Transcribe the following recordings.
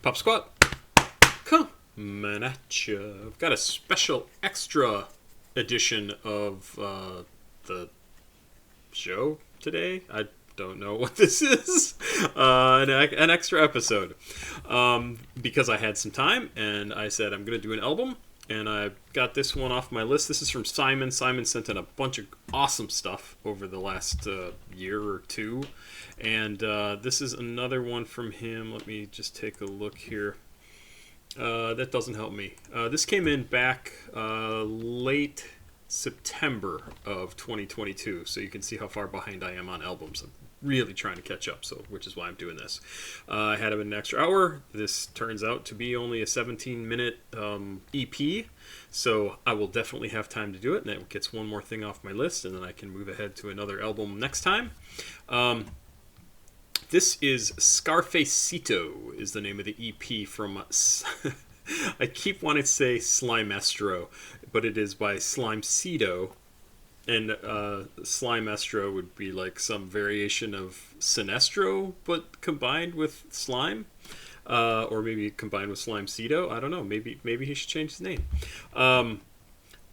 Pop Squat, coming at ya. I've got a special extra edition of the show today. I don't know what this is. An extra episode. Because I had some time and I said I'm going to do an album. And I got this one off my list. This is from Simon. Simon sent in a bunch of awesome stuff over the last year or two. And this is another one from him. Let me just take a look here. That doesn't help me. This came in back late September of 2022. So you can see how far behind I am on albums. I'm really trying to catch up, which is why I'm doing this. I had him an extra hour. This turns out to be only a 17-minute EP, so I will definitely have time to do it, and that gets one more thing off my list, and then I can move ahead to another album next time. This is Scarface Sito is the name of the EP from... I keep wanting to say Slimestro, but it is by Slimesito. And Slimestro would be like some variation of Sinestro, but combined with slime, or maybe combined with Slimesito. I don't know. Maybe he should change his name.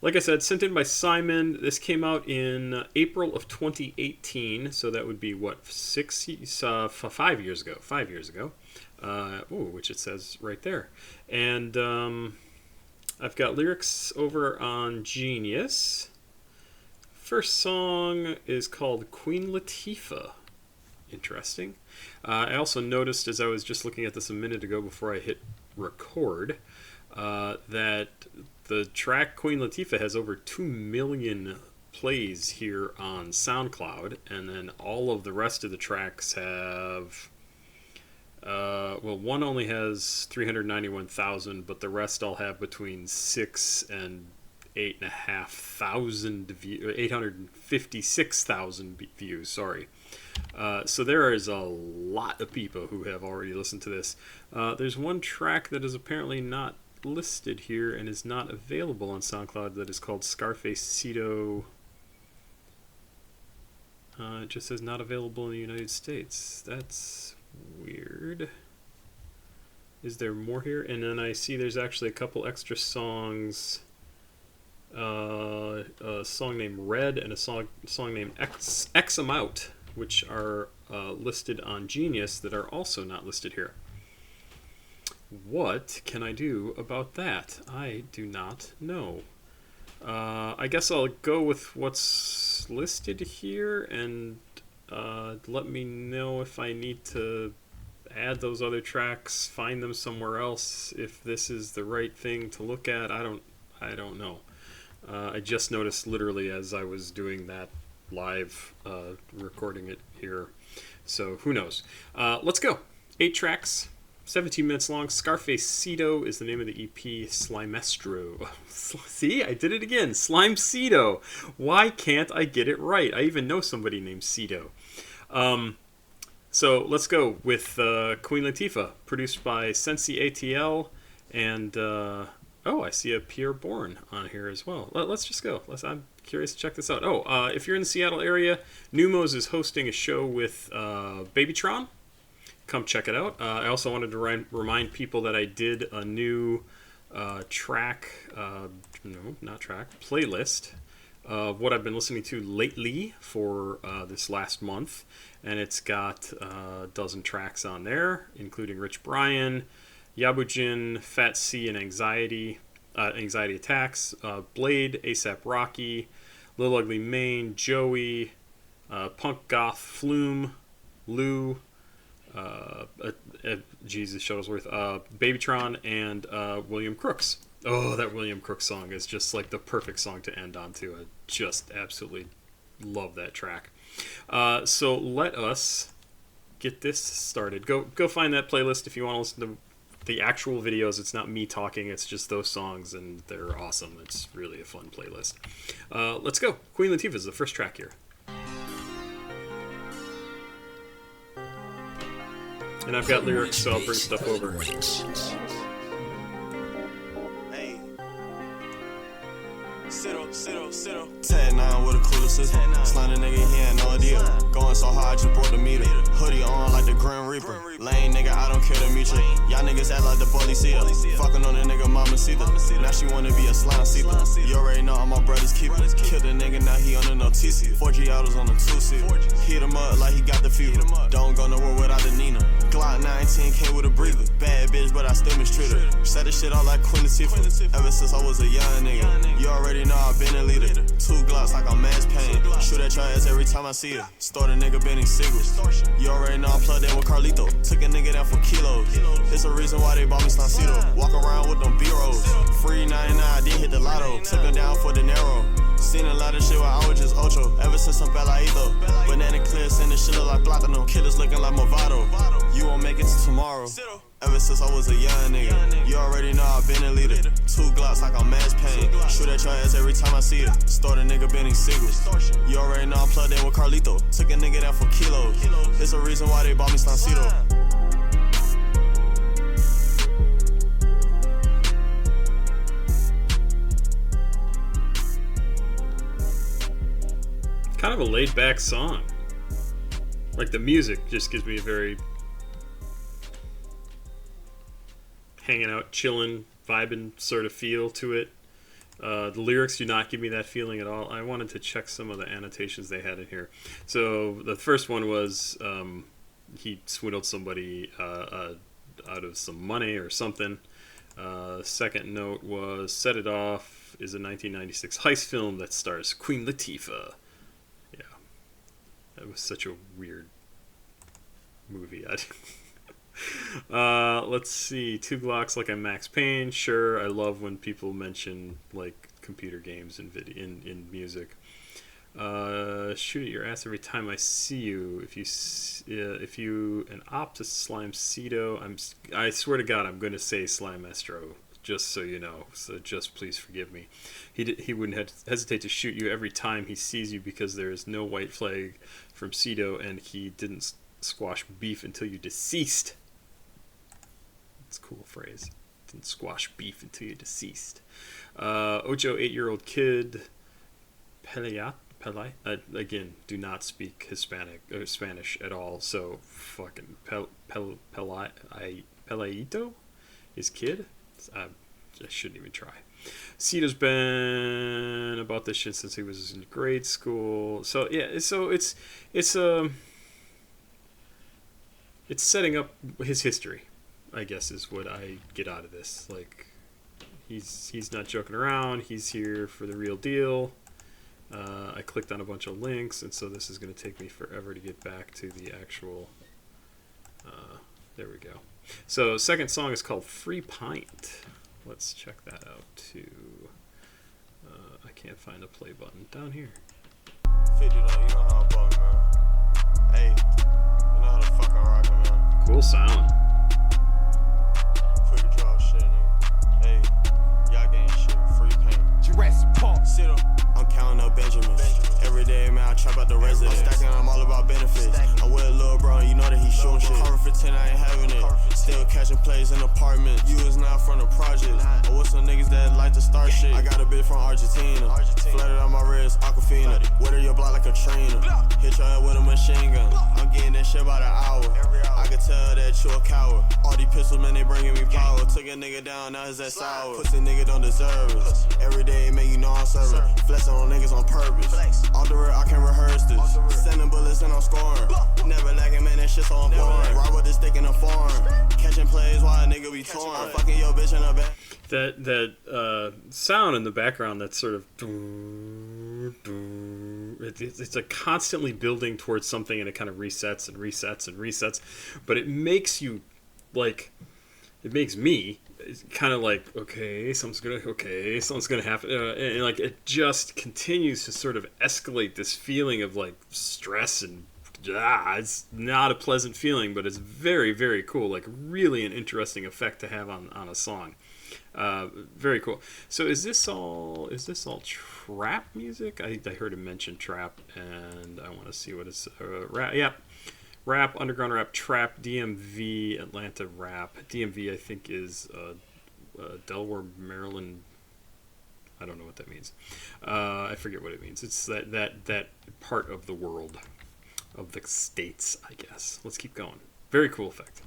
Like I said, sent in by Simon. This came out in April of 2018, so that would be what 5 years ago. 5 years ago, which it says right there. And I've got lyrics over on Genius. First song is called Queen Latifah. Interesting. I also noticed as I was just looking at this a minute ago before I hit record that the track Queen Latifah has over 2 million plays here on SoundCloud, and then all of the rest of the tracks have... one only has 391,000, but the rest all have between 6 and 856,000 views. Sorry. So there is a lot of people who have already listened to this. There's one track that is apparently not listed here and is not available on SoundCloud that is called Scarface Sito. It just says not available in the United States. That's weird. Is there more here? And then I see there's actually a couple extra songs. A song named Red and a song named X Amount, which are listed on Genius that are also not listed here. What can I do about that? I do not know. I guess I'll go with what's listed here and let me know if I need to add those other tracks, find them somewhere else, if this is the right thing to look at. I don't know. I just noticed literally as I was doing that live recording it here. So who knows? Let's go. 8 tracks, 17 minutes long. Scarface Sito is the name of the EP. Slimestro. See, I did it again. Slimesito. Why can't I get it right? I even know somebody named Sito. So let's go with Queen Latifah, produced by Sensi ATL and... I see a Pierre Bourne on here as well. Let's just go. I'm curious to check this out. If you're in the Seattle area, Numos is hosting a show with Babytron. Come check it out. I also wanted to remind people that I did a new playlist of what I've been listening to lately for this last month. And it's got a dozen tracks on there, including Rich Brian, Yabujin, Fat C and Anxiety Attacks, Blade, ASAP Rocky, Lil Ugly Mane, Joey, Punk Goth Flume, Lou, Jesus Shuttlesworth, Babytron, and William Crooks. Oh, that William Crooks song is just like the perfect song to end on to. I just absolutely love that track. So let us get this started. Go find that playlist if you want to listen to the actual videos. It's not me talking, it's just those songs, and they're awesome. It's really a fun playlist. Let's go. Queen Latifah is the first track here. And I've got lyrics, so I'll bring stuff over. Hey. Tag 9 with a cooler system. Slime the nigga, he had no idea. Going so hard, just brought the meter. Hoodie on like the Grim Reaper. Lame nigga, I don't care to meet you. Y'all niggas act like the policia. Fucking on the nigga, mama Sito. Now she wanna be a Slimesito. You already know I'm my brother's keeper. Killed a nigga, now he on the notice. 4G autos on the 2-seat. Heat him up like he got the fever. Don't go nowhere without the Nina. Glock 19 came with a breather. Bad bitch, but I still mistreat her. Set the shit out like Queen Latifah. Ever since I was a young nigga. You already know I've been a leader. 2 Glocks like I'm mass pain. Shoot at your ass every time I see her. Start a nigga bending cigarettes. You already know I'm plugged in with Carlito. Took a nigga down for kilos. It's a reason why they bought me Slimesito. Walk around with them B-rolls. Free 99, I did hit the lotto. Took her down for the narrow. Seen a lot of shit where I was just Ocho. Ever since I'm Sito. Banana clips and this shit look like Platano. Killers looking like Movado. You won't make it to tomorrow. Ever since I was a young nigga. You already know I've been a leader. 2 Glocks like I'm mass pain. Shoot at your ass every time I see her. Start a nigga bending cigarettes. You already know I'm plugged in with Carlito. Took a nigga down for kilos. It's a reason why they bought me Slimesito. Kind of a laid back song. Like the music just gives me a very hanging out, chilling, vibing sort of feel to it. The lyrics do not give me that feeling at all. I wanted to check some of the annotations they had in here. So the first one was he swindled somebody out of some money or something. Second note was Set It Off is a 1996 heist film that stars Queen Latifah. Yeah, that was such a weird movie. Let's see. 2 Glocks like I'm Max Payne. Sure, I love when people mention like computer games and video in music. Shoot at your ass every time I see you. If you an op to Slimesito, I swear to God, I'm going to say Slimestro. Just so you know. So just please forgive me. He wouldn't hesitate to shoot you every time he sees you because there is no white flag from Sito, and he didn't squash beef until you deceased. It's a cool phrase. Didn't squash beef until you deceased. Ocho, 8-year-old kid. Pele, again, do not speak Hispanic or Spanish at all. So fucking Peleito, his kid. I shouldn't even try. Sito's been about this shit since he was in grade school. So yeah, so it's setting up his history, I guess, is what I get out of this. Like, he's not joking around. He's here for the real deal. I clicked on a bunch of links, and so this is going to take me forever to get back to the actual. There we go. So, second song is called Free Pint. Let's check that out too. I can't find a play button down here. $50, you know how I'm bugging, man. Hey, you know how the fuck I'm rocking, man. Cool sound. Quick draw shit, nigga. Hey, y'all getting shit. Free paint. Jurassic Park. Sito. I'm counting up Benjamin. Every day, man, I trap out the residence. I'm stacking, I'm all about benefits. I'm with a little bro, and you know that he shooting shit. Cover for 10, I ain't having it. Still catching plays in apartments. You is not from the projects. Or with some niggas that like to start shit. I got a bitch from Argentina. Flooded on my wrist, Aquafina. Weather your block like a trainer. Hit your head with a machine gun. I'm getting that shit by the hour. I can tell that you a coward. All these pistols, man, they bringing me power. Took a nigga down, now his that sour. Pussy nigga don't deserve it. Every day, man, you know I'm serving. Flexing on niggas on purpose. Off the road, I can rehearse this. Sending bullets and I'm scoring. Never lagging, man, that shit so important. Ride with this stick in the foreign. Catching plays while a nigga be torn. I'm fucking your bitch in the back. That sound in the background, that sort of it's like constantly building towards something, and it kind of resets and resets and resets, but it makes you like, it makes me kind of like, okay, something's gonna happen, and like it just continues to sort of escalate this feeling of like stress, and it's not a pleasant feeling, but it's very, very cool. Like really an interesting effect to have on a song. Very cool. So is this all trap music? I heard him mention trap, and I want to see what it's rap. Yeah, rap, underground rap, trap, DMV, Atlanta rap. DMV I think is Delaware, Maryland. I don't know what that means. I forget what it means. It's that part of the world, of the states, I guess. Let's keep going. Very cool effect.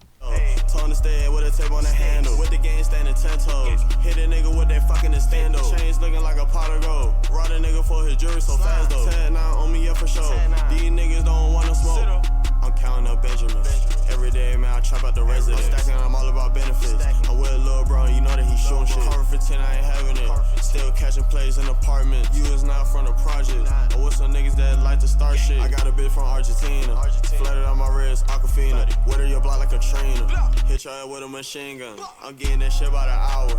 Told to stay with a tape on the handle. With the game standing 10 toes. Hit a nigga with that fucking estando. Chains looking like a pot of gold. Robbed a nigga for his jewelry so fast though. 10-9 on me, yeah, for sure. These niggas don't want no smoke. I'm counting up Benjamins. Every day, man, I trap out the residence. I'm stacking, I'm all about benefits. I'm with a little bro, you know that he shooting shit. Cover for 10, I ain't having it. Still catching plays in apartments. You is not from the project. Or with some niggas that like to start shit. I got a bitch from Argentina. Flooded on my wrist, Aquafina. Weather your block like a trainer. Hit your head with a machine gun. I'm getting that shit by the hour.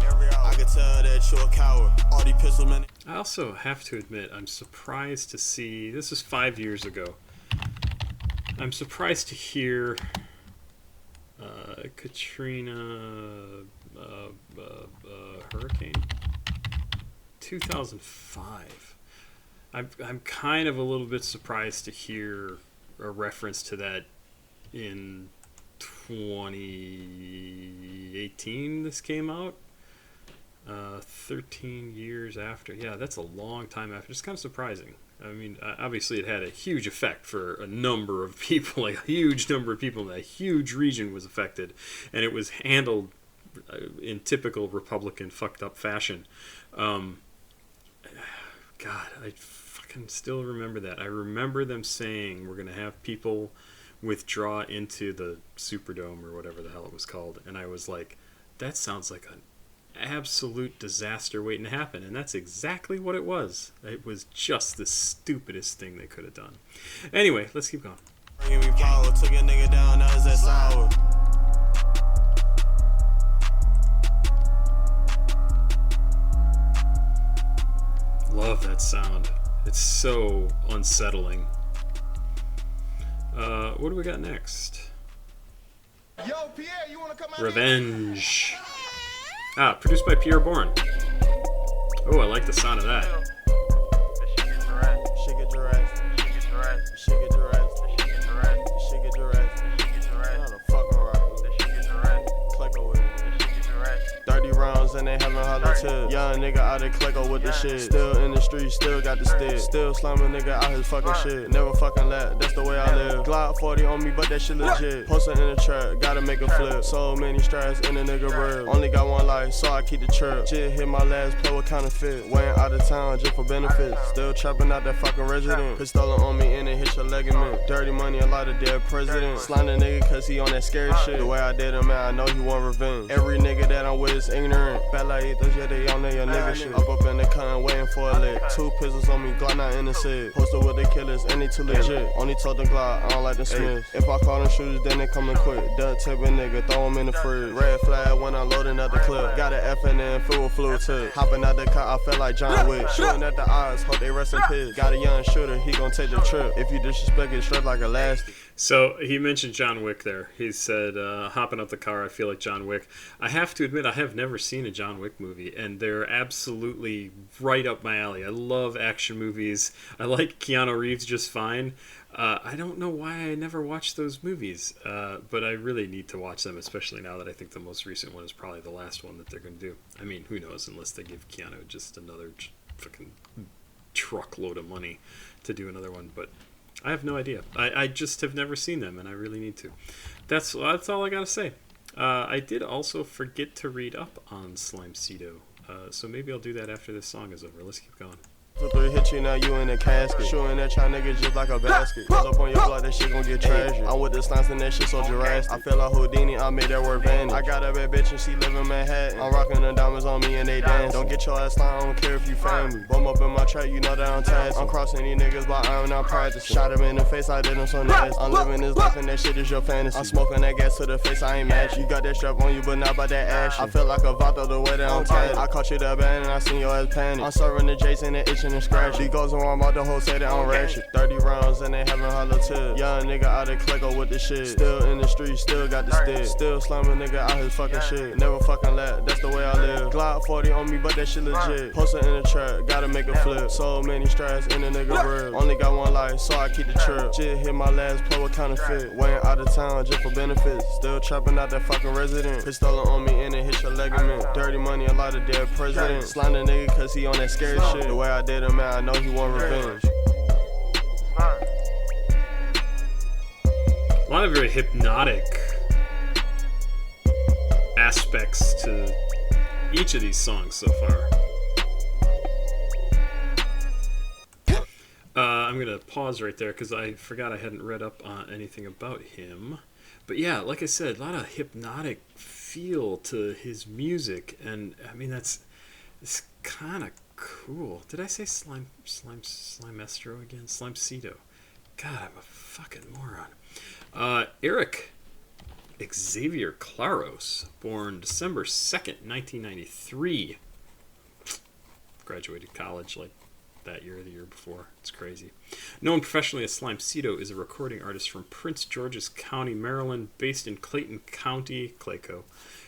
I can tell that you a coward. All these pistols, man. I also have to admit, I'm surprised to see, this is 5 years ago. I'm surprised to hear Katrina hurricane 2005. I'm kind of a little bit surprised to hear a reference to that in 2018. This came out 13 years after. Yeah, that's a long time after. It's kind of surprising. I mean, obviously it had a huge effect for a number of people, like a huge number of people. A huge region was affected, and it was handled in typical Republican fucked up fashion. God, I fucking still remember that. I remember them saying we're going to have people withdraw into the Superdome or whatever the hell it was called, and I was like, that sounds like an absolute disaster waiting to happen, and that's exactly what it was. It was just the stupidest thing they could have done. Anyway, let's keep going. Bringing me power, took a nigga down, now is that sour. Love that sound. It's so unsettling. What do we got next? Yo, Pierre, you wanna come out? Revenge. Produced by Pierre Bourne. Oh, I like the sound of that. And they having hollow tips. Young nigga out of Clicko with the shit. Still in the street, still got the stick. Still slamming nigga out his fucking shit. Never fucking lap, that's the way I live. Glock 40 on me, but that shit legit. Posting in the trap, gotta make a flip. So many strats in the nigga rib. Only got one life, so I keep the trip. Shit hit my last play with counterfeit. Went out of town just for benefits. Still trapping out that fucking resident. Pistol on me and it hit your ligament. Dirty money, a lot of dead presidents. Slime the nigga cause he on that scary shit. The way I did him, man, I know he want revenge. Every nigga that I'm with is ignorant. Bad like those, yeah, they on there, your nigga shit. Up in the cut waiting for a lick. 2 pistols on me, Glock not in the set. Posted with the killers, and they too legit. Only told them Glock, I don't like them Smiths. If I call them shooters, then they coming quick. Duck tipping nigga, throw them in the fridge. Red flag when I'm loading up the clip. Got an FNN filled with fluid tip. Hopping out the car, I felt like John Wick. Shooting at the odds, hope they rest in peace. Got a young shooter, he gon' take the trip. If you disrespect it, straight like elastic. So he mentioned John Wick there. He said, hopping up the car, I feel like John Wick. I have to admit, I have never seen a John Wick movie, and they're absolutely right up my alley. I love action movies. I like Keanu Reeves just fine. I don't know why I never watched those movies, but I really need to watch them, especially now that I think the most recent one is probably the last one that they're going to do. I mean, who knows, unless they give Keanu just another fucking truckload of money to do another one, but I have no idea. I just have never seen them, and I really need to. That's all I gotta say. I did also forget to read up on Slimesito, so maybe I'll do that after this song is over. Let's keep going. 2-3 hit you, now you in a casket. Shooting that try nigga just like a basket. Pull up on your block, that shit gon' get tragic. I'm with the stunts and that shit so Jurassic. I feel like Houdini, I made that work vanish. I got a bad bitch and she live in Manhattan. I'm rocking the diamonds on me and they dance. Don't get your ass down, I don't care if you family. Bum up in my trap, you know that I'm taxed. I'm crossing these niggas, but I'm not practicing. Shot him in the face, I did him so nice. I'm living this life and that shit is your fantasy. I'm smoking that gas to the face, I ain't match. You got that strap on you, but not by that action. I feel like a vato the way that I'm tight. I caught you that band and I seen your ass panic. I'm serving the Jason and itching scratching and scratching. He goes around about the whole say that I'm ratchet. 30 rounds and they having hollow tips. Young nigga out of Clicko with the shit. Still in the street, still got the stick. Still slamming nigga out his fucking shit. Never fucking let, that's the way I live. Glock 40 on me, but that shit legit. Posted in the trap, gotta make a flip. So many straps in the nigga rib. Only got one life, so I keep the trip. Just hit my last play with counterfeit. Waiting out of town just for benefits. Still trapping out that fucking resident. Pistol on me and it hit your ligament. Dirty money, a lot of dead presidents. Slime the nigga cause he on that scary shit. The way I did him, man, I know he want revenge. A lot of very hypnotic aspects to each of these songs so far. I'm going to pause right there because I forgot I hadn't read up on anything about him. But yeah, like I said, a lot of hypnotic feel to his music. And I mean, it's kind of cool. Did I say Slimestro again? Slimesito. God, I'm a fucking moron. Eric Xavier Claros, born December 2nd, 1993. Graduated college like that year or the year before. It's crazy. Known professionally as Slimesito, is a recording artist from Prince George's County, Maryland, based in Clayton County, Clayco,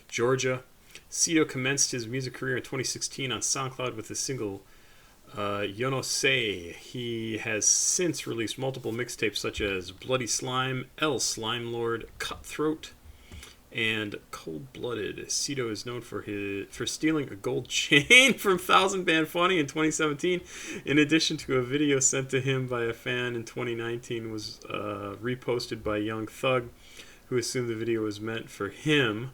Georgia. Sito commenced his music career in 2016 on SoundCloud with the single Yo No Sé. He has since released multiple mixtapes such as Bloody Slime, El Slime Lord, Cutthroat, and Cold Blooded. Sito is known for stealing a gold chain from Thousand Band Funny in 2017. In addition to a video sent to him by a fan in 2019 was reposted by Young Thug, who assumed the video was meant for him,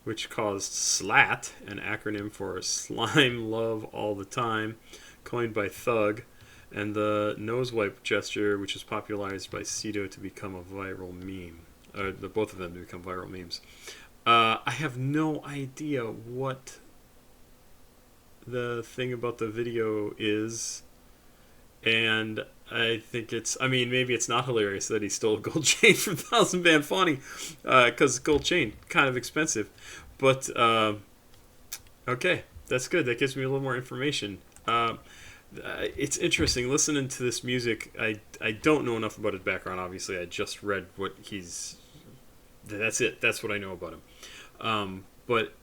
which caused SLAT, an acronym for Slime Love All the Time, coined by Thug, and the nose wipe gesture, which was popularized by Sito to become a viral meme. Both of them to become viral memes. I have no idea what the thing about the video is, and I think maybe it's not hilarious that he stole a gold chain from Thousand Band Funny, because gold chain, kind of expensive. But, okay, that's good. That gives me a little more information. It's interesting listening to this music. I don't know enough about his background, obviously. I just read what that's it. That's what I know about him. But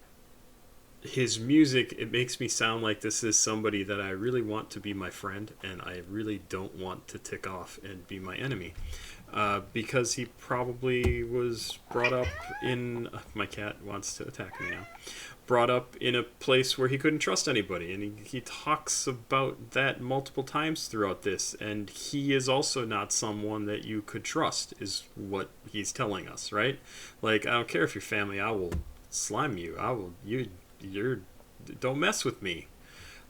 his music, it makes me sound like this is somebody that I really want to be my friend, and I really don't want to tick off and be my enemy. Because he probably was brought up in... my cat wants to attack me now. Brought up in a place where he couldn't trust anybody, and he talks about that multiple times throughout this, and he is also not someone that you could trust, is what he's telling us, right? Like, I don't care if you're family, I will slime you. Don't mess with me.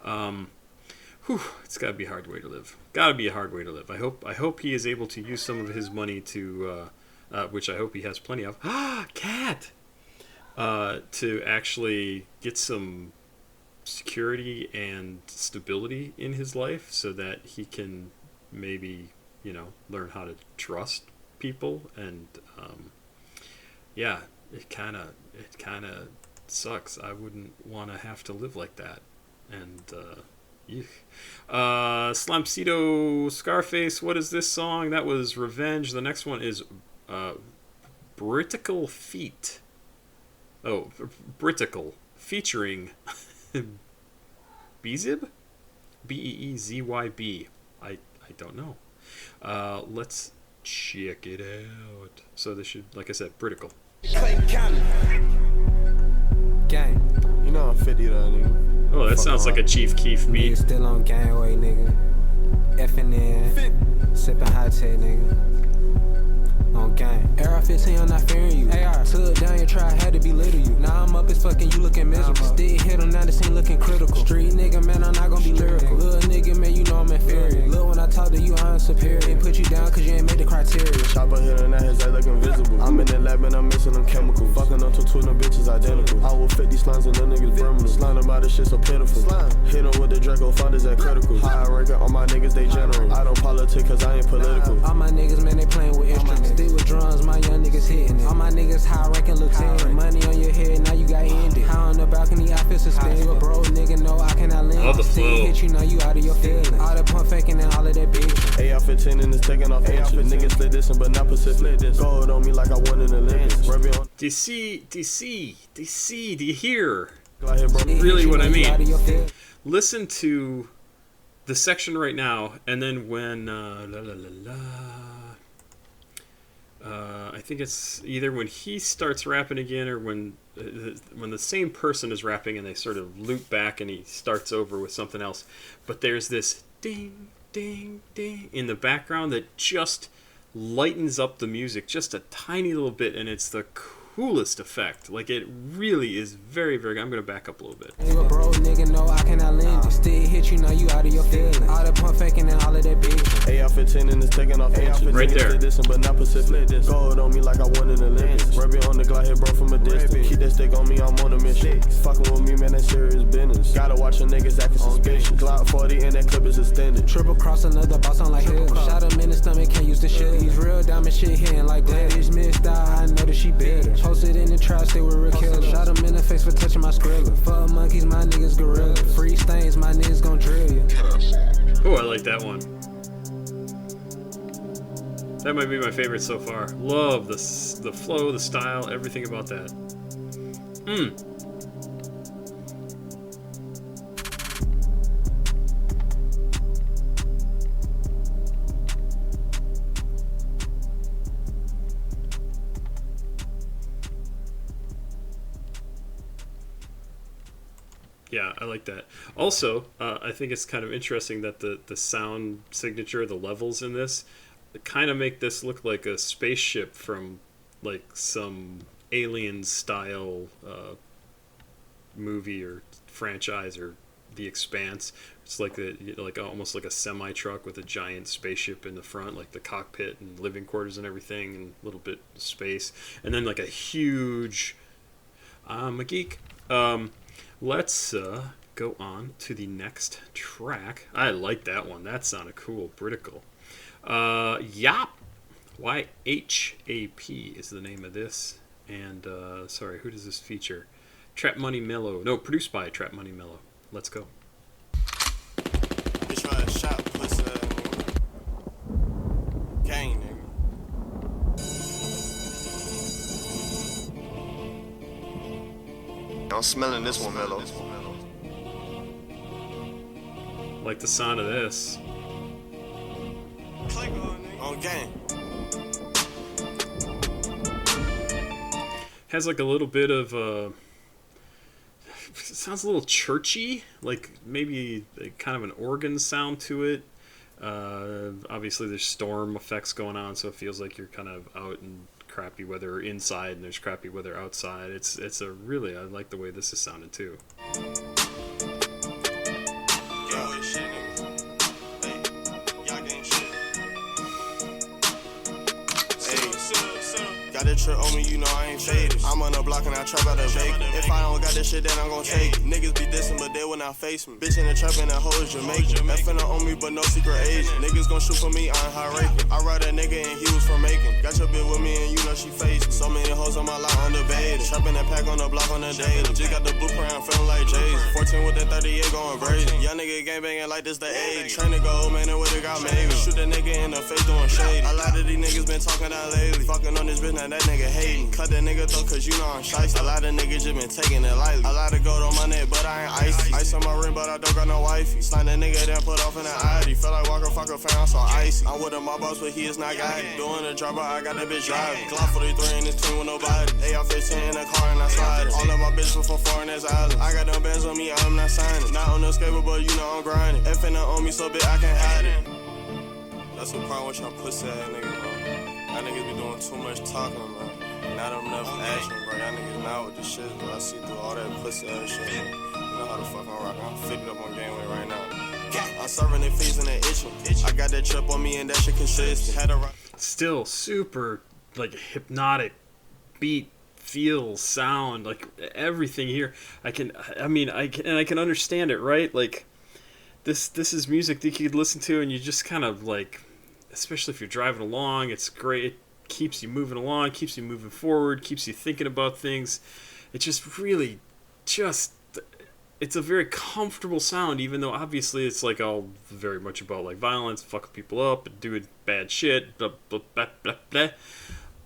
It's gotta be a hard way to live. Gotta be a hard way to live. I hope he is able to use some of his money to, which I hope he has plenty of. Cat! To actually get some security and stability in his life so that he can maybe, learn how to trust people. And, it kind of sucks. I wouldn't want to have to live like that. And, Slimesito, Scarface, what is this song? That was Revenge. The next one is, Britical Feet. Oh, Britical, featuring Beezib? Beezyb. I don't know. Let's check it out. So this should, like I said, Britical. Gang. You know I'm 50 though, nigga. Oh, that sounds like a Chief Keef beat. Nigga still on gangway, nigga. Effing in, sipping hot tea, nigga. On gang. AR-15, I'm not fearing you. AR, took down your try, had to be little you. Now I'm up as fucking, you looking miserable. Still hit him, now the scene looking critical. Street nigga, man, I'm not gonna be lyrical. Little nigga, man, you know I'm inferior. Little when I talk to you, I'm superior. Ain't put you down cause you ain't made the criteria. Chopper hitting that his eye looking visible. I'm in the lab and I'm missing them chemicals. Fucking up to two of them bitches identical. I will fit these slimes and them niggas criminals. Slime about this shit so pitiful. Hit him with the Draco, finders at critical. High ranking on my niggas, they general. I don't politic cause I ain't political. All my niggas, man, they playing with instruments. Stick with drums, my young niggas hitting it. All my niggas high ranking lieutenant. Money on your head, now you got ended. High on the balcony, I feel suspended. You a bro nigga, no, I cannot lend. Oh, the Still hit you, now you out of your feelings. All the pump faking and all of that bitch. AR-15 and it's taking off inches. Niggas split this but not Pacific. Gold on me like I won in the Olympics. Do you see? Do you hear? Really what I mean? Listen to the section right now, and then when I think it's either when he starts rapping again or when the same person is rapping and they sort of loop back and he starts over with something else. But there's this ding, ding, ding in the background that just lightens up the music just a tiny little bit, and it's the coolest effect. Like, it really is very, very good. I'm going to back up a little bit. You a bro, nigga, no, I cannot lend it. Still hit you, now you out of your feelings. All the pump faking and all of that bitch. AR-15 and it's taking off inches. Right there. But not Pacific. Gold on me like I won in the Olympics. Rubbing on the glide, hit bro from a distance. Keep that stick on me, I'm on a mission. Fucking with me, man, that's serious business. Gotta watch a niggas acting suspicious. Glock 40 and that clip is extended. Triple cross another boss on like hell. Shot him in the stomach, can't use the shit. These real diamond shit hitting like that. Bitch missed out, I know that she bitter. Posted in the trap, stay with real killer. Shot him in the face for touching my skrilla. Fuck monkeys, my niggas gorilla. Free stains, my niggas gon' drill you. Oh, I like that one. That might be my favorite so far. Love the flow, the style, everything about that. Yeah, I like that. Also, I think it's kind of interesting that the sound signature, the levels in this, kind of make this look like a spaceship from like some alien style movie or franchise or The Expanse. It's like almost like a semi truck with a giant spaceship in the front, like the cockpit and living quarters and everything, and a little bit of space, and then like a huge. I'm a geek. Let's go on to the next track. I like that one. That sounded cool. Britical. Yap. YHAP is the name of this. And, sorry, who does this feature? Trap Money Mellow. No, produced by Trap Money Mellow. Let's go. Bitch, try to shop, pussy, gang, nigga. I'm smelling this one, Mellow. Like the sound of this. Click on gang. Has like a little bit of it sounds a little churchy, like maybe kind of an organ sound to it. Obviously there's storm effects going on, so it feels like you're kind of out in crappy weather inside and there's crappy weather outside. It's a really, I like the way this is sounding too. Got that trip on me, you know I ain't faded. I'm on the block and I trap out a vacant. If I don't got that shit, then I'm gon' take it. Niggas be dissing, but they will not face me. Bitch in the trap and that hoe is Jamaican. Effing on me, but no secret agent. Niggas gon' shoot for me, I ain't high raking. I ride a nigga and he was from Macon. Got your bitch with me and you know she face me. So many hoes on my line underbated. Trapping that pack on the block on the daily. Just got the blueprint, I'm feeling like Jay-Z. 14 with that 38 going brazen. Young nigga gang banging like this the 80s. Train to go, man, and what it got made. Shoot that nigga in the face doing shady. A lot of these niggas been talking out lately. Fucking on this bitch, now that nigga hating. Cut that nigga throat cause you know I'm shiesty. A lot of niggas just been taking it lightly. A lot of gold on my neck, but I ain't icy. Ice on my ring, but I don't got no wifey. Slime that nigga, then put off in the ID. Feel like Walker, fucker, fan, I'm so icy. I'm with my boss, but he is not guided. Doing the dropper, I got that bitch driving. Glock 43 in this twin with nobody. AR-15 in the car and I slide it. All of my bitches from foreign ass islands. I got them bands on me, I'm not signing. Not on the skateboard, but you know I'm grinding. Effing on me so big I can't hide it. That's the problem with y'all pussy ass niggas, bro. Y'all niggas be doing too much talking, bro. Not enough action, bro. Y'all niggas not with the shit, bro. I see through all that pussy ass shit, bro. You know how the fuck I'm rockin'. I'm 50 up on Gameway right now. I'm serving their face and they itching. I got that trip on me and that shit consistent. Had a rock. Still super like hypnotic beat, feel, sound, like everything here. I can understand it, right? Like this is music that you could listen to and you just kind of like, especially if you're driving along, it's great. Keeps you moving along, keeps you moving forward, keeps you thinking about things. It just really it's a very comfortable sound, even though obviously it's like all very much about like violence, fucking people up, and doing bad shit. Blah blah blah blah blah.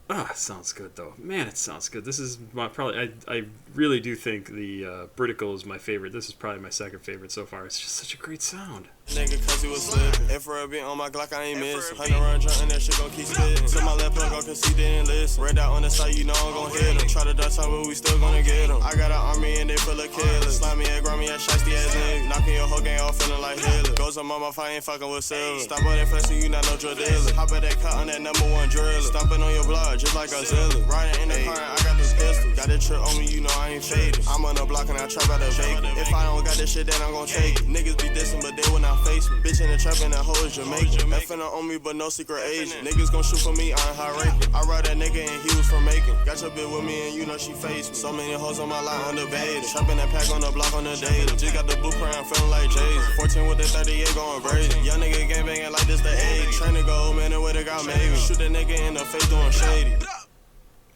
Ah, it sounds good though. Man, it sounds good. This is my probably. I really do think the Britical is my favorite. This is probably my second favorite so far. It's just such a great sound. Nigga, cause he was slipping. If for a beat on my Glock, I ain't missing. 100 round drum and that shit gon' keep spitting. To my left plug on cause he didn't listen. Red dot on the side, you know I'm gon' hit him. Try to dodge time, but we still gonna get him. I got an army and they full of killers. Slimy and grimy and shiesty ass nigga. Knocking your whole gang off feeling like Hitler. Goes on my mouth, I ain't fucking with silver. Stop all that flexing, you not no drill dealer. Hop at that cut on that #1 driller. Stomping on your blood just like Godzilla. Riding in the car, I got this pistol. Got that trip on me, you know I ain't faded. I'm on the block and I trap out the vacant. If I don't got this shit, then I'm gon' take it. Niggas be dissing, but they will not face me. Bitch in the trap and that hoe is Jamaican. Effing on me, but no secret agent. Niggas gon' shoot for me, I ain't high ranking. I ride that nigga and he was from Macon. Got your bitch with me and you know she face me. So many hoes on my line underbated. Trapping that pack on the block on the daily. Just got the blueprint, I'm feeling like Jay's. 14 with the 38 going brazen. Young nigga gang banging like this the 80. Train to go, man, the way they got maybe. Shoot that nigga in the face doing shady.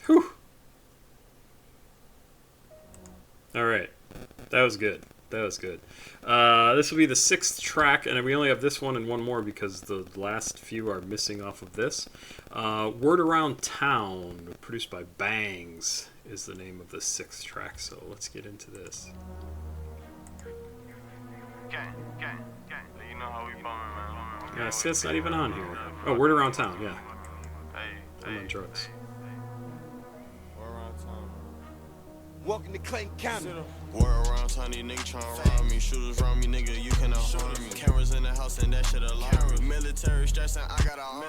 Whew. Alright. That was good. That was good. This will be the 6th track, and we only have this one and one more because the last few are missing off of this. Word Around Town, produced by Bangs, is the name of the 6th track, so let's get into this. You know how we bumming, man. Yeah, see, it's not even on here. Oh, Word Around Town, yeah. I'm on drugs. Welcome to Clayton County. Word around town, these niggas tryna rob me. Shooters round me, nigga, you cannot harm me. Cameras in the house and that shit alarm me. Military stress and I got a arm.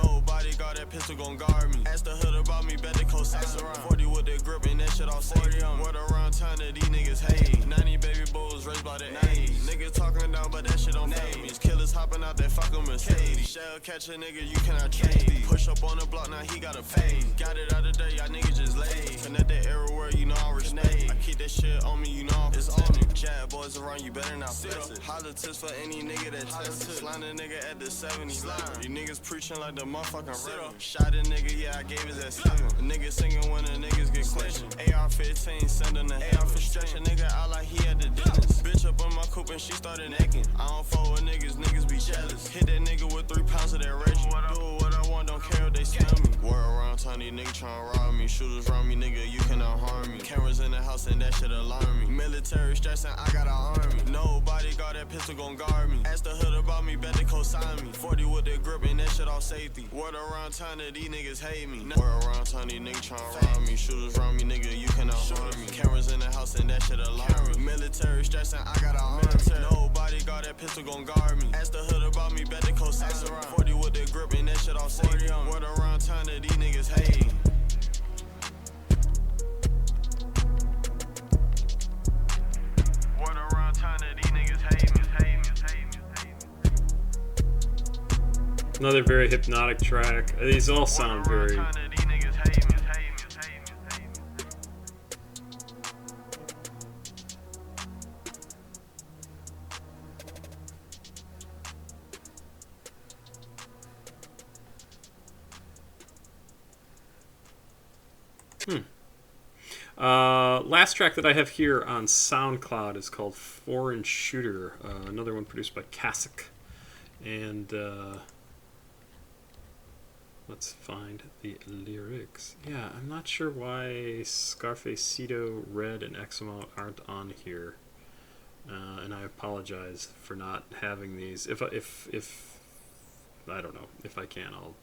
Nobody got that pistol gon' guard me. Ask the hood about me, bet the co-sign around. 40 with the grip and that shit all 40 on. Word around town that these niggas hate. 90 baby bulls raised by the 80s. Niggas talking down, but that shit don't fade me. Killers hopping out that fucking Mercedes. Shell catch a nigga, you cannot trade. Push up on the block, now he got a fade. Got it out the day, y'all niggas just laid. Connect that everywhere, you know I'm resnade. I keep that shit on me, you know I'm it's on me. Jab boys around, you better not flex it. Politics for any nigga that test it. Slime a nigga at the 70s. You niggas preaching like the motherfucking Sito. Shot a nigga, yeah, I gave his at 7. The nigga singing when the niggas get questioned. AR-15, send him the AR for stretch a nigga out like he at the dentist. Bitch up on my coupe and she started necking. I don't fuck with niggas, niggas be jealous. Hit that nigga with 3 pounds of that rage. Do what I want, don't care if they smell me. Word around town, these niggas tryna rob me. Shooters round me, nigga, you cannot harm me. Cameras in the house and that shit alarm me. Military stress and I got an army. Nobody got that pistol gon' guard me. Ask the hood about me, bet they co-sign me. 40 with the grip and that shit all safety. Word around town that these niggas hate me. Word around town, these niggas tryna rob me. Shooters round me, nigga, you cannot harm me. Cameras in the house and that shit alarm me. Military stress and I got an army. Nobody got that pistol gon' guard me. Ask the hood about me, bet they co-sign me. 40 with the grip and that shit all safety. Word around town that these niggas hate me. Another very hypnotic track. These all sound very... Last track that I have here on SoundCloud is called Foreign Shooter. Another one produced by CashApp. And... let's find the lyrics. Yeah, I'm not sure why Scarface, Sito, Red, and Xamount aren't on here, and I apologize for not having these. If I don't know, if I can, I'll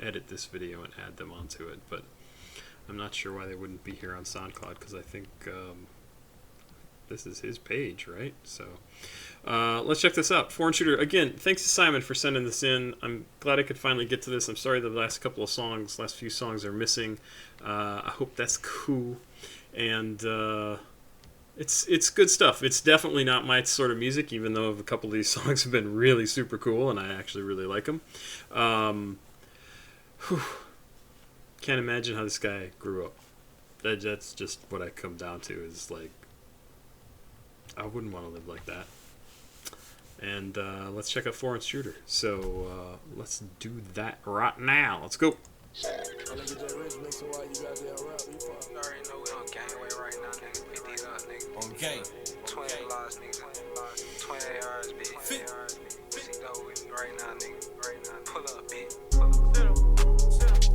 edit this video and add them onto it. But I'm not sure why they wouldn't be here on SoundCloud because I think this is his page, right? So. Let's check this out. Foreign Shooter. Again, thanks to Simon for sending this in. I'm glad I could finally get to this. I'm sorry the last few songs are missing. I hope that's cool. And it's good stuff. It's definitely not my sort of music, even though a couple of these songs have been really super cool, and I actually really like them. Can't imagine how this guy grew up. That's just what I come down to, is like, I wouldn't want to live like that. And let's check out Foreign Shooter. So let's do that right now. Let's go. gang. Twin lost, nigga. Twin ARs, bitch. Sito with me right now, nigga. Right now. Pull up, bitch.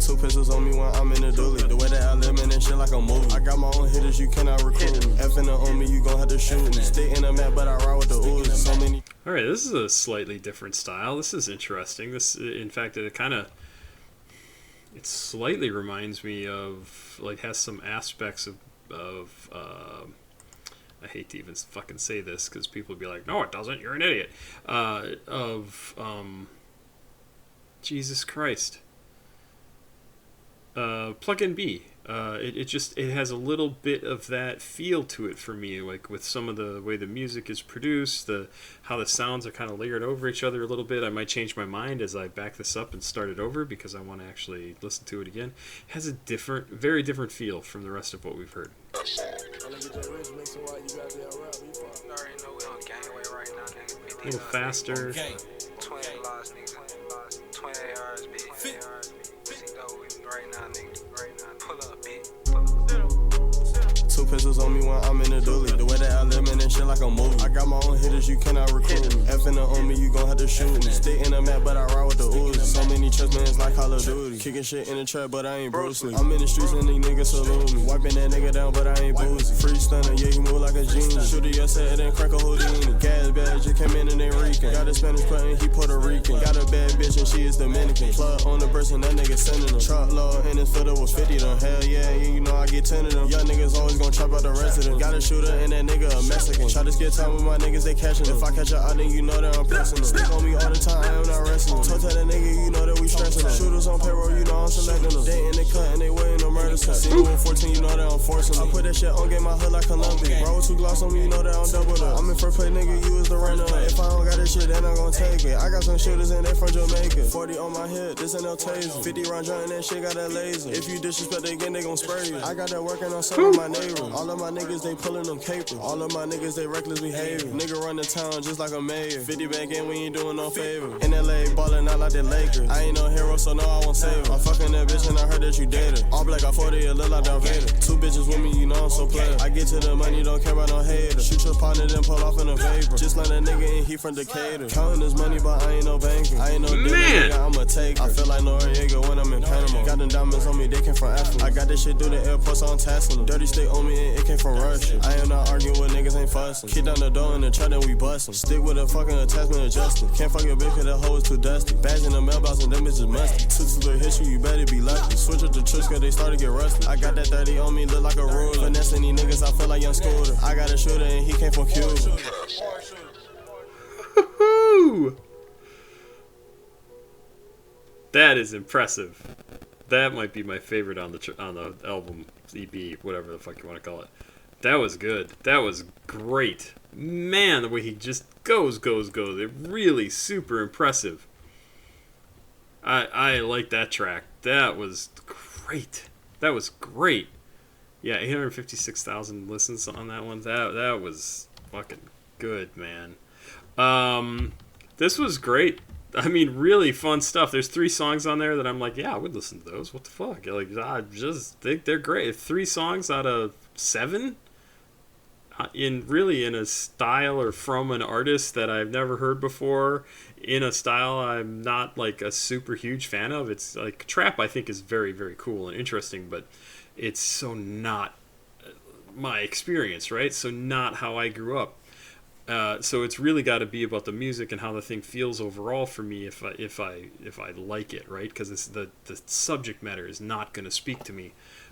Two pistols on me when I'm in the dually. The way that I live in and shit like a movie. I got my own hitters, you cannot recruit me. Effing on me, you gon' have to shoot me. Stick in the map, but I ride with the ooze. So many. All right, this is a slightly different style. This is interesting. This, in fact, it slightly reminds me of, like, has some aspects of I hate to even fucking say this because people would be like, no, it doesn't. You're an idiot. Jesus Christ. Plug-in B. It has a little bit of that feel to it for me, like with some of the way the music is produced, how the sounds are kind of layered over each other a little bit. I might change my mind as I back this up and start it over because I want to actually listen to it again. It has a very different feel from the rest of what we've heard. A little faster. Twin lost, nigga. Twin ARs, bitch. Sito with me right now, nigga. Right now. Pull up, bitch. Two pistols on me when I'm in the dually. The way that I live in and shit like a movie. I got my own hitters, you cannot recruit me. Effing on me, you gon' have to shoot me. Stick in the map, but I ride with the ooze. So many trust, man, it's like Call of Duty. Kicking shit in the trap, but I ain't Bruce Lee. I'm in the streets and these niggas salute me. Wiping that nigga down, but I ain't boozy. Free stunner, yeah, he move like a genius. Shoot it yourself and crack a Houdini. Gas bag, just came in and they reeking. Got a Spanish button, he Puerto Rican. Got a bad bitch and she is Dominican. Plug on the person, that nigga sending them. Truck load and his footer was 50 them. Hell yeah, you know I get 10 of them. Young niggas always gon' chop out the rest of them. Got a shooter and that nigga a Mexican. Try to skip time with my niggas, they catching them. If I catch a out, then you know that I'm pressing them. Stick on me all the time, I am not wrestling. Told that nigga, you know that we stressing them. Shooters on payroll, you know I'm selecting them. They in the cut and they waiting on murder stuff. See me with 14, you know that I'm forcing them. I put that shit on, get my hood like Columbia. Bro, with 2 gloss on me, you know that I'm doubled up. I'm in first play, nigga, you is the runner. If I don't got this shit, then I'm gon' take it. I got some shooters and they from Jamaica. 40 on my hip, this ain't no taser. 50 round joint, that shit got that laser. If you disrespect again, they gon' spray you. I got that working on some of my neighbors. All of my niggas, they pulling them capers. All of my niggas, they reckless behavior. Nigga run the town just like a mayor. 50 back in, we ain't doing no favor. In LA, ballin' out like the Lakers. I ain't no hero, so no, I won't save her. I'm fucking that bitch and I heard that you dated. All black, I 40, it look like Darth Vader. 2 bitches with me, you know I'm so player. I get to the money, don't care about no hater. Shoot your partner, then pull off in a vapor. Just like that nigga and he from Decatur. Counting this money, but I ain't no banker. I ain't no dealer, nigga, I'm a taker. I feel like Noriega when I'm in Panama. Got them diamonds on me, they came from Africa. I got this shit through the airports on Tesla. Dirty stick on me and it came from Russia. I am not arguing with niggas, ain't fussing. Kick down the door in the truck, then we bustin'. Stick with a fucking attachment adjusted. Can't fuck your bitch cause that hoe is too dusty. Bags in the mailbox and them bitches musty. Took to the history, you better be lucky. Switch up the tricks cause they started to get rusty. I got that 30 on me, look like a ruler. Finessing these niggas, I feel like young Scooter. I got a shooter and he came from Cuba. That is impressive. That might be my favorite on the album, EP, whatever the fuck you want to call it. That was good. That was great. Man, the way he just goes. It really super impressive. I like that track. That was great. Yeah, 856,000 listens on that one. That was fucking good, man. This was great. I mean, really fun stuff. There's 3 songs on there that I'm like, yeah, I would listen to those. What the fuck? Like, I just think they're great. 3 songs out of 7 in a style or from an artist that I've never heard before, in a style I'm not like a super huge fan of. It's like trap, I think, is very, very cool and interesting, but it's so not my experience, right? So not how I grew up. So it's really got to be about the music and how the thing feels overall for me if I like it, right? Because the subject matter is not going to speak to me.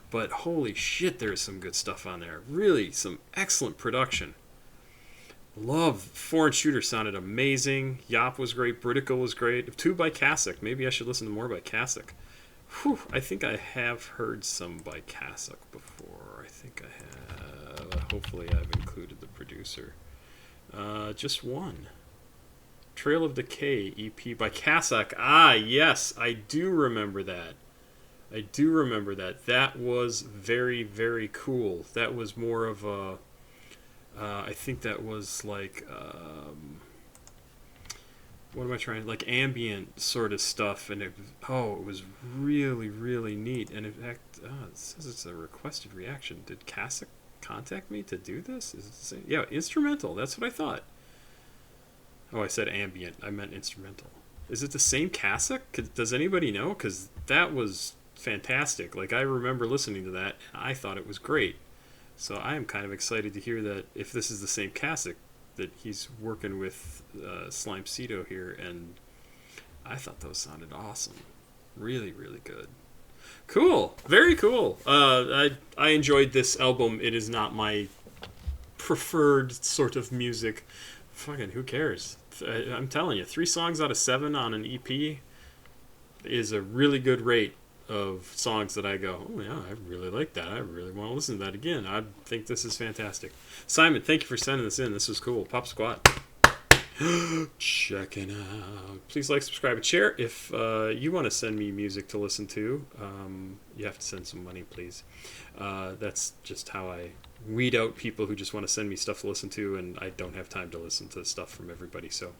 But holy shit, there's some good stuff on there. Really, some excellent production. Love Foreign Shooter sounded amazing. Yop was great. Britico was great. 2 by Kasich. Maybe I should listen to more by Kasich. Whew, I think I have heard some by Kasich before. I think I have. Hopefully I've included the producer. Just one. Trail of Decay EP by Kasich. Ah, yes, I do remember that. That was very, very cool. That was more of a... I think that was like... what am I trying... Like ambient sort of stuff. And it was really, really neat. And in fact, it says it's a requested reaction. Did Kasich contact me to do this? Is it the same? Yeah, instrumental. That's what I thought. Oh, I said ambient. I meant instrumental. Is it the same cassock? Does anybody know? Because that was fantastic. Like, I remember listening to that, and I thought it was great. So I am kind of excited to hear that if this is the same cassock, that he's working with Slimesito here, and I thought those sounded awesome. Really, really good. Cool. Very cool. I enjoyed this album. It is not my preferred sort of music. Fucking who cares? I'm telling you, 3 songs out of 7 on an EP is a really good rate of songs that I go, oh yeah, I really like that. I really want to listen to that again. I think this is fantastic. Simon, thank you for sending this in. This was cool. Pop Squat. Checking out. Please like, subscribe, and share. If you want to send me music to listen to, you have to send some money, please. That's just how I weed out people who just want to send me stuff to listen to, and I don't have time to listen to stuff from everybody. So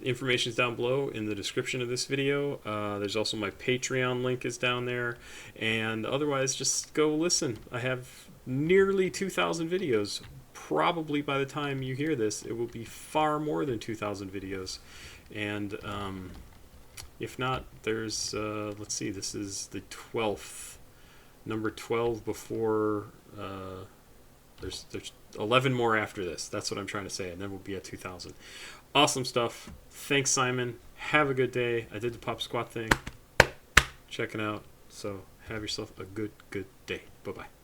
information is down below in the description of this video. There's also my Patreon link is down there, and otherwise just go listen. I have nearly 2,000 videos. Probably by the time you hear this, it will be far more than 2,000 videos. And if not, there's, let's see, this is the 12th. Number 12 before, there's 11 more after this. That's what I'm trying to say. And then we'll be at 2,000. Awesome stuff. Thanks, Simon. Have a good day. I did the Pop Squat thing. Checking out. So have yourself a good day. Bye-bye.